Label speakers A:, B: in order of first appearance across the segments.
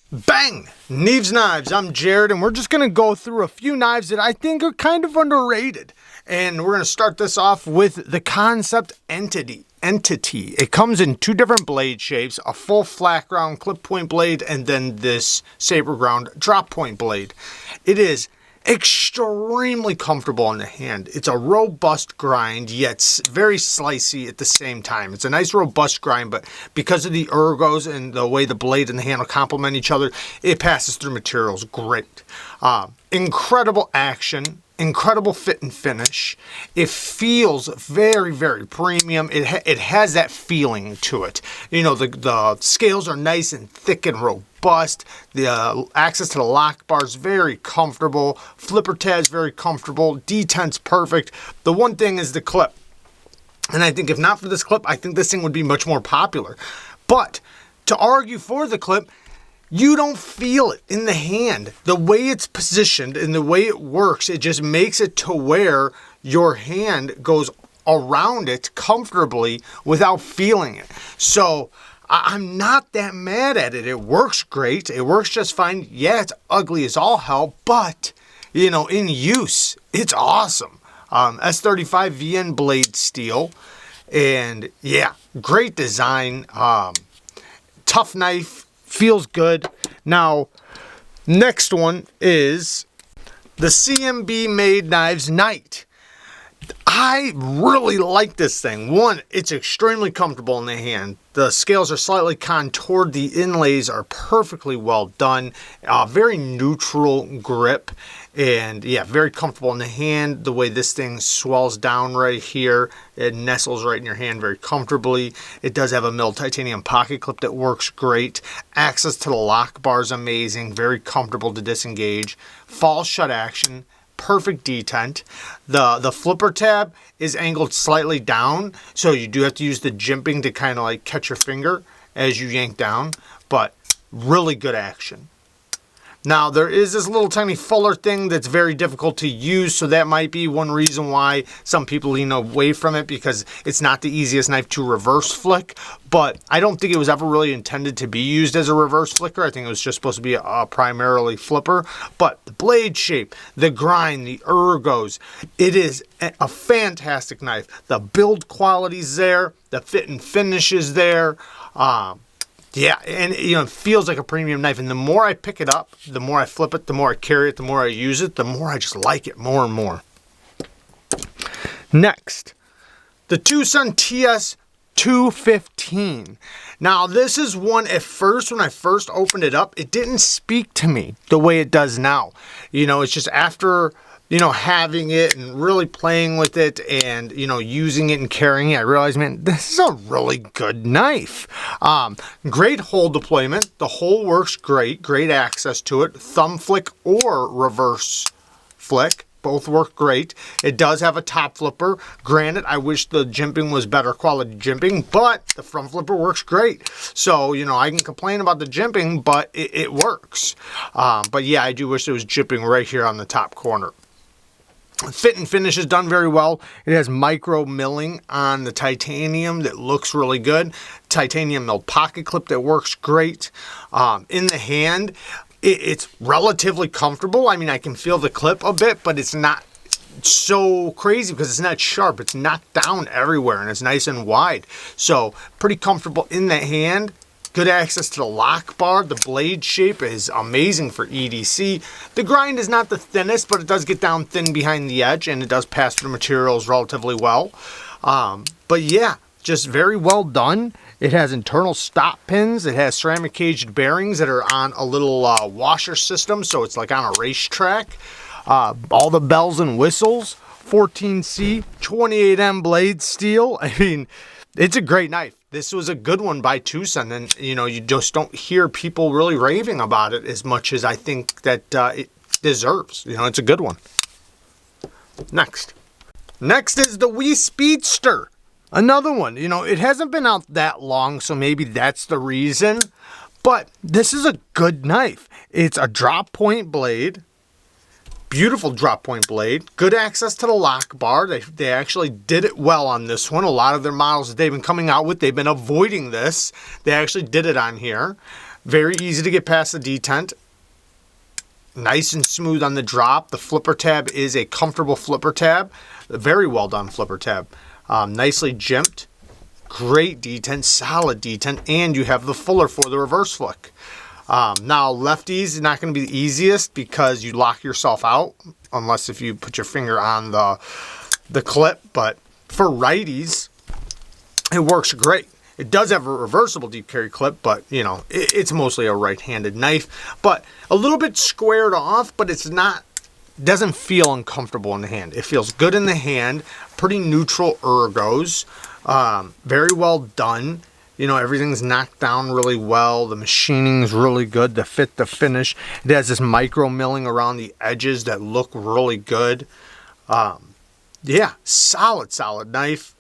A: Bang! Neeves Knives, I'm Jared, and we're just going to go through a few knives that I think are kind of underrated. And we're going to start this off with the KANSEPT Entity. It comes in two different blade shapes, a full flat ground clip point blade, and then this saber ground drop point blade. It is extremely comfortable in the hand. It's a robust grind, yet very slicey at the same time. It's a nice robust grind, but because of the ergos and the way the blade and the handle complement each other, it passes through materials great. Incredible action, incredible fit and finish. It feels very, very premium. It has that feeling to it. You know, the scales are nice and thick and robust. The access to the lock bar is very comfortable. Flipper tab's very comfortable. Detent's perfect. The one thing is the clip. And I think if not for this clip, I think this thing would be much more popular. But to argue for the clip, you don't feel it in the hand. The way it's positioned and the way it works, it just makes it to where your hand goes around it comfortably without feeling it. So I'm not that mad at it. It works great. It works just fine. Yeah, it's ugly as all hell, but you know, in use, it's awesome. S35 VN blade steel, and yeah, great design. Tough knife. Feels good. Now, next one is the CMB Knives Night. I really like this thing. One, it's extremely comfortable in the hand. The scales are slightly contoured. The inlays are perfectly well done. Very neutral grip. And yeah, very comfortable in the hand. The way this thing swells down right here, it nestles right in your hand very comfortably. It does have a milled titanium pocket clip that works great. Access to the lock bar is amazing. Very comfortable to disengage. Fall shut action. Perfect detent. The flipper tab is angled slightly down, so you do have to use the jimping to kind of like catch your finger as you yank down, but really good action. Now, there is this little tiny fuller thing that's very difficult to use, so that might be one reason why some people lean away from it, because it's not the easiest knife to reverse flick, but I don't think it was ever really intended to be used as a reverse flicker. I think it was just supposed to be a primarily flipper, but the blade shape, the grind, the ergos, it is a fantastic knife. The build quality's there, the fit and finish is there. Yeah, and you know, it feels like a premium knife, and the more I pick it up, the more I flip it, the more I carry it, the more I use it, the more I just like it more and more. Next, the TWOSUN TS215. Now, this is one, at first, when I first opened it up, it didn't speak to me the way it does now. You know, it's just after, you know, having it and really playing with it and, you know, using it and carrying it, I realized, man, this is a really good knife. Great hole deployment. The hole works great. Great access to it. Thumb flick or reverse flick. Both work great. It does have a top flipper. Granted, I wish the jimping was better quality jimping, but the front flipper works great. So, you know, I can complain about the jimping, but it works. But yeah, I do wish there was jimping right here on the top corner. Fit and finish is done very well. It has micro milling on the titanium that looks really good. Titanium milled pocket clip that works great. In the hand, it's relatively comfortable. I mean, I can feel the clip a bit, but it's not so crazy because it's not sharp. It's knocked down everywhere and it's nice and wide. So pretty comfortable in the hand. Good access to the lock bar. The blade shape is amazing for EDC. The grind is not the thinnest, but it does get down thin behind the edge and it does pass through materials relatively well. But yeah, just very well done. It has internal stop pins. It has ceramic caged bearings that are on a little washer system, so it's like on a racetrack. All the bells and whistles. 14C, 28M blade steel. I mean, it's a great knife. This was a good one by TWOSUN, and you know, you just don't hear people really raving about it as much as I think that it deserves. You know, it's a good one. Next is the Speedster. Another one. You know, it hasn't been out that long, so maybe that's the reason, but this is a good knife. It's a drop point blade. Beautiful drop point blade. Good access to the lock bar. They actually did it well on this one. A lot of their models that they've been coming out with, they've been avoiding this. They actually did it on here. Very easy to get past the detent. Nice and smooth on the drop. The flipper tab is a comfortable flipper tab. A very well done flipper tab. Nicely jimped. Great detent, solid detent, and you have the fuller for the reverse flick. Now lefties is not going to be the easiest because you lock yourself out unless if you put your finger on the clip, but for righties it works great. It does have a reversible deep carry clip, but you know, it's mostly a right-handed knife, but a little bit squared off, but it's not, doesn't feel uncomfortable in the hand. It feels good in the hand, pretty neutral ergos, very well done. You know, everything's knocked down really well. The machining is really good. The fit, the finish. It has this micro milling around the edges that look really good. Yeah, solid knife.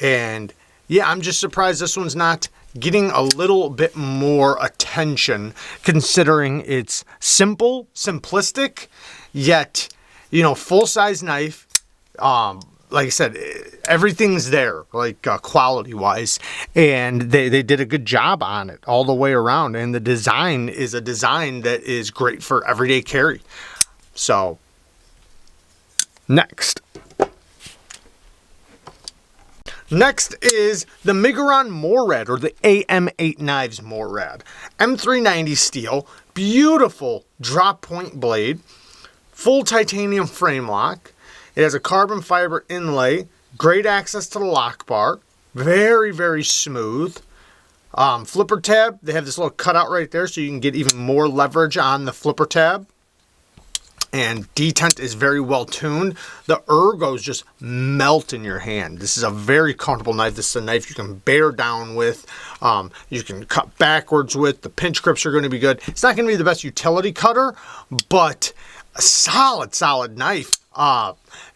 A: And yeah, I'm just surprised this one's not getting a little bit more attention considering it's simple, simplistic, yet, you know, full-size knife. Like I said, everything's there, like quality-wise, and they did a good job on it all the way around. And the design is a design that is great for everyday carry. So, next is the Migoran More Red, or the AM8 Knives More Red. M390 steel, beautiful drop point blade, full titanium frame lock. It has a carbon fiber inlay, great access to the lock bar, very smooth. Flipper tab, they have this little cutout right there so you can get even more leverage on the flipper tab. And detent is very well tuned. The ergos just melt in your hand. This is a very comfortable knife. This is a knife you can bear down with. You can cut backwards with. The pinch grips are going to be good. It's not going to be the best utility cutter, but a solid knife.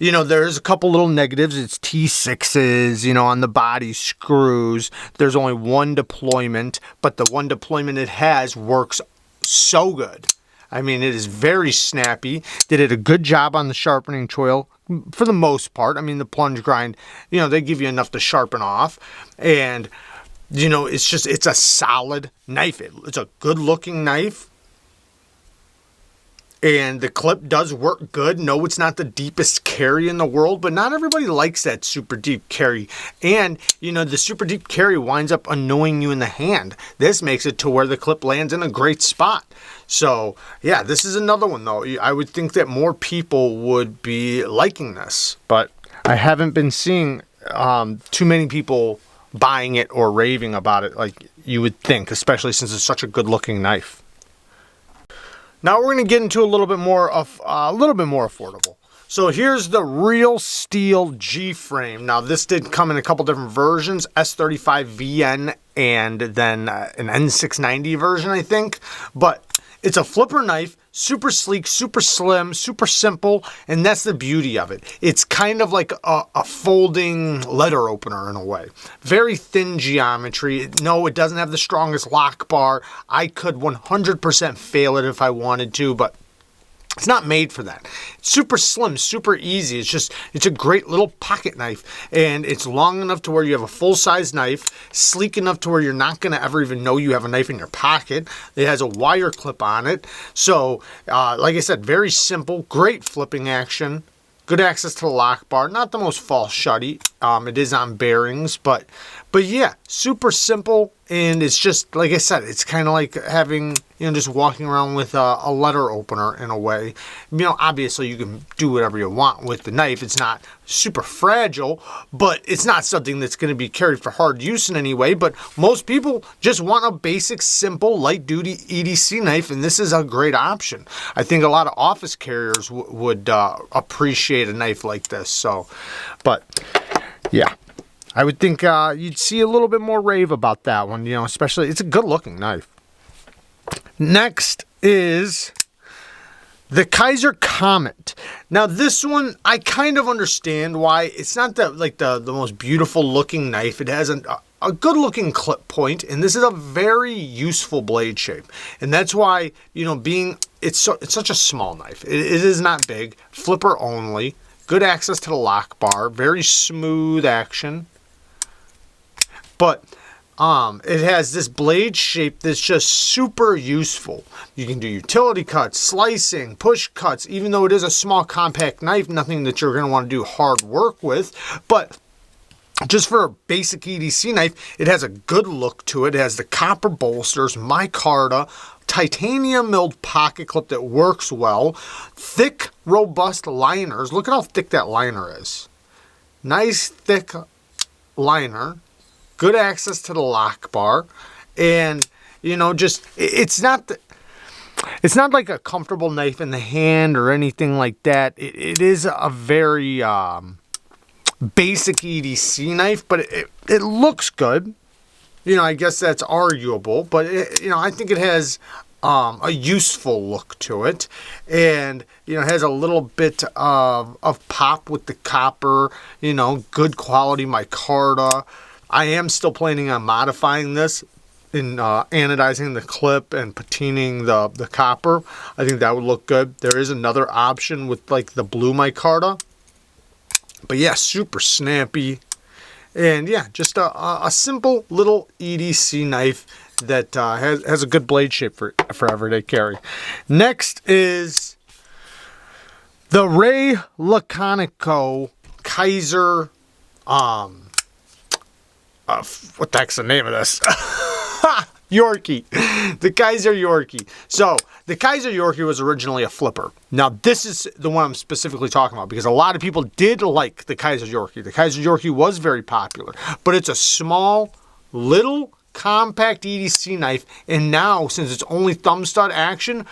A: You know, there's a couple little negatives. It's T6s, you know, on the body screws. There's only one deployment, but the one deployment it has works so good. I mean, it is very snappy. They did a good job on the sharpening choil for the most part. I mean, the plunge grind, you know, they give you enough to sharpen off. And, you know, it's a solid knife. It's a good looking knife. And the clip does work good. No, it's not the deepest carry in the world, but not everybody likes that super deep carry. And, you know, the super deep carry winds up annoying you in the hand. This makes it to where the clip lands in a great spot. So, yeah, this is another one, though. I would think that more people would be liking this, but I haven't been seeing too many people buying it or raving about it like you would think, especially since it's such a good-looking knife. Now we're going to get into a little bit more affordable. So here's the real steel G-frame. Now this did come in a couple different versions, S35VN and then an N690 version, I think. But it's a flipper knife, super sleek, super slim, super simple, and that's the beauty of it. It's kind of like a folding letter opener in a way. Very thin geometry. No, it doesn't have the strongest lock bar. I could 100% fail it if I wanted to, but it's not made for that. It's super slim, super easy. It's a great little pocket knife, and it's long enough to where you have a full-size knife, sleek enough to where you're not going to ever even know you have a knife in your pocket. It has a wire clip on it. So, like I said, very simple, great flipping action, good access to the lock bar. Not the most false shutty. It is on bearings, but yeah, super simple. And it's just, like I said, it's kind of like having, you know, just walking around with a letter opener in a way. You know, obviously you can do whatever you want with the knife. It's not super fragile, but it's not something that's going to be carried for hard use in any way. But most people just want a basic, simple, light-duty EDC knife, and this is a great option. I think a lot of office carriers would appreciate a knife like this. So, but yeah. I would think you'd see a little bit more rave about that one, you know, especially, it's a good looking knife. Next is the Kaiser Comet. Now this one, I kind of understand why. It's not the most beautiful looking knife. It has a good looking clip point, and this is a very useful blade shape. And that's why, you know, it's such a small knife. It is not big, flipper only, good access to the lock bar, very smooth action. But It has this blade shape that's just super useful. You can do utility cuts, slicing, push cuts, even though it is a small compact knife, nothing that you're going to want to do hard work with. But just for a basic EDC knife, it has a good look to it. It has the copper bolsters, micarta, titanium milled pocket clip that works well, thick, robust liners. Look at how thick that liner is. Nice, thick liner. Good access to the lock bar, and you know, just it's not like a comfortable knife in the hand or anything like that. It is a very basic EDC knife, but it looks good. You know, I guess that's arguable, but you know, I think it has a useful look to it, and you know, it has a little bit of pop with the copper. You know, good quality micarta. I am still planning on modifying this in anodizing the clip and patining the copper. I think that would look good. There is another option with like the blue micarta. But yeah, super snappy. And yeah, just a simple little EDC knife that has a good blade shape for everyday carry. Next is the Ray Laconico Kaiser what the heck's the name of this? Yorkie. The Kaiser Yorkie. So, the Kaiser Yorkie was originally a flipper. Now, this is the one I'm specifically talking about because a lot of people did like the Kaiser Yorkie. The Kaiser Yorkie was very popular, but it's a small, little, compact EDC knife, and now, since it's only thumb stud action,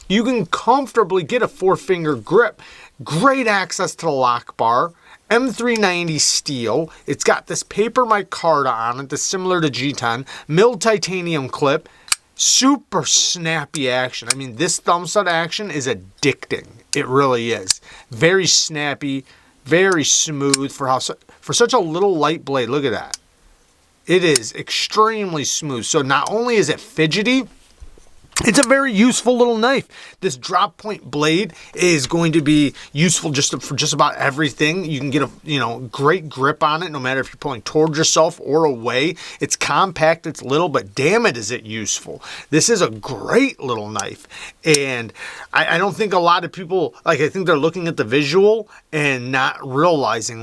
A: you can comfortably get a 4-finger grip. Great access to the lock bar. M390 steel. It's got this paper micarta on it that's similar to G10. Milled titanium clip. Super snappy action. I mean, this thumb stud action is addicting. It really is. Very snappy, very smooth for such a little light blade. Look at that. It is extremely smooth. So not only is it fidgety, it's a very useful little knife. This drop point blade is going to be useful for just about everything. You can get a great grip on it no matter if you're pulling towards yourself or away. It's compact, it's little, but damn it is it useful. This is a great little knife. And I don't think a lot of people, I think they're looking at the visual and not realizing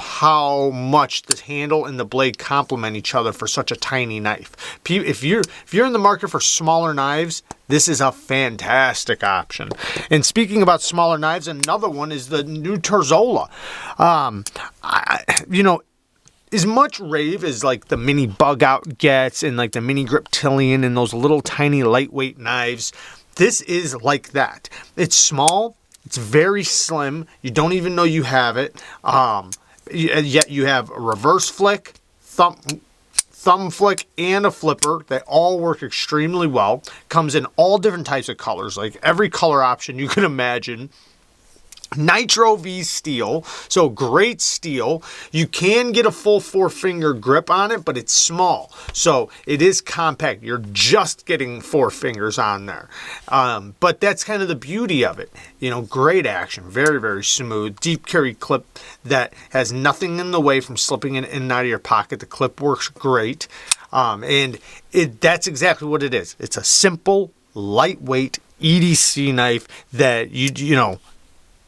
A: how much the handle and the blade complement each other for such a tiny knife. If you're in the market for smaller knives, this is a fantastic option. And speaking about smaller knives, another one is the new Terzola. As much rave as like the mini bug out gets and like the mini griptilian and those little tiny lightweight knives, this is like that. It's small. It's very slim. You don't even know you have it. Yet you have a reverse flick, thumb flick, and a flipper. They all work extremely well. Comes in all different types of colors, like every color option you can imagine. Nitro V steel, so great steel. You can get a full 4-finger grip on it, but it's small, so it is compact. You're just getting 4 fingers on there, but that's kind of the beauty of it. Great action, very, very smooth, deep carry clip that has nothing in the way from slipping in and out of your pocket. The clip works great, and that's exactly what it is. It's a simple, lightweight EDC knife that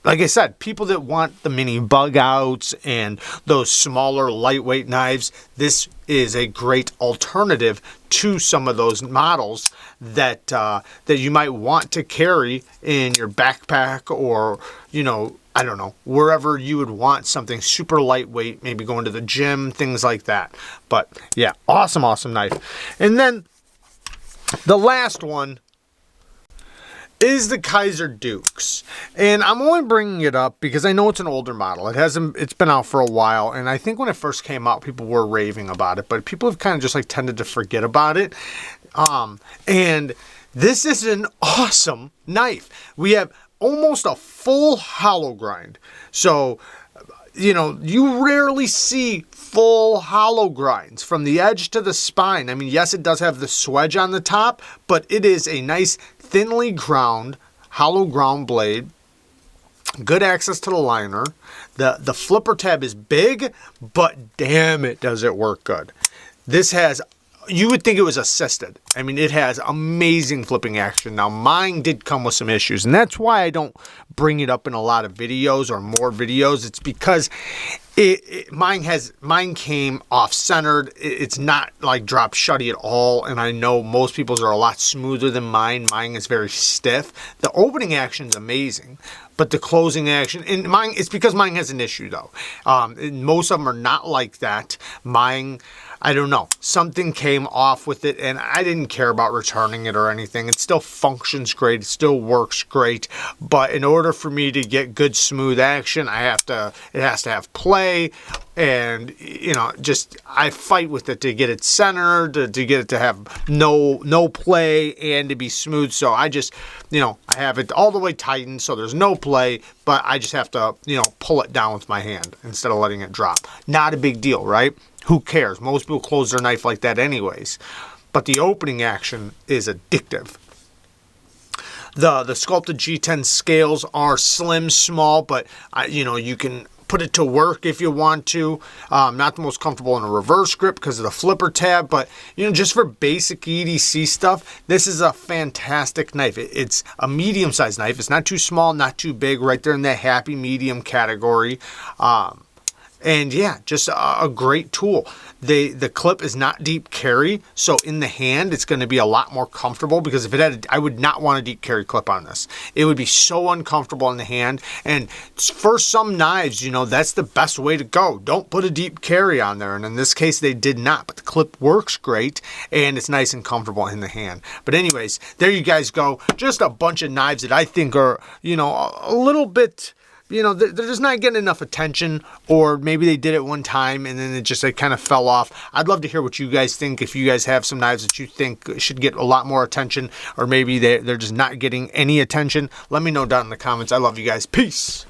A: like I said, people that want the mini bug outs and those smaller lightweight knives, this is a great alternative to some of those models that you might want to carry in your backpack or, I don't know, wherever you would want something super lightweight, maybe going to the gym, things like that. But yeah, awesome, awesome knife. And then the last one is the Kaiser Dukes, and I'm only bringing it up because I know it's an older model. It's been out for a while, and I think when it first came out, people were raving about it, but people have kind of just tended to forget about it. And this is an awesome knife. We have almost a full hollow grind, so you rarely see full hollow grinds from the edge to the spine. I mean, yes, it does have the swedge on the top, but it is a nice thinly ground, hollow ground blade. Good access to the liner. The flipper tab is big, but damn it, does it work good. This has, you would think it was assisted. I mean, it has amazing flipping action. Now, mine did come with some issues, and that's why I don't bring it up in a lot of videos or more videos. It's because mine came off-centered. It's not like drop shutty at all, and I know most people's are a lot smoother than mine. Mine is very stiff. The opening action is amazing, but the closing action, and mine, it's because mine has an issue though. Most of them are not like that. Mine, I don't know, something came off with it, and I didn't care about returning it or anything. It still functions great, it still works great, but in order for me to get good smooth action, it has to have play, and you know, just I fight with it to get it centered, to get it to have no play and to be smooth. So I just, you know, I have it all the way tightened so there's no play, but I just have to, you know, pull it down with my hand instead of letting it drop. Not a big deal, right? Who cares? Most people close their knife like that anyways. But the opening action is addictive. The sculpted G10 scales are slim, small, but you know, you can put it to work if you want to. Not the most comfortable in a reverse grip because of the flipper tab, but you know, just for basic EDC stuff, this is a fantastic knife. It's a medium-sized knife. It's not too small, not too big, right there in that happy medium category. And yeah, just a great tool. The clip is not deep carry, so in the hand it's going to be a lot more comfortable, because if it had, I would not want a deep carry clip on this. It would be so uncomfortable in the hand, and for some knives, you know, that's the best way to go. Don't put a deep carry on there, and in this case they did not, but the clip works great, and it's nice and comfortable in the hand. But anyways, there you guys go. Just a bunch of knives that I think are, you know, a little bit, you know, they're just not getting enough attention, or maybe they did it one time and then it kind of fell off. I'd love to hear what you guys think. If you guys have some knives that you think should get a lot more attention, or maybe they're just not getting any attention, let me know down in the comments. I love you guys. Peace.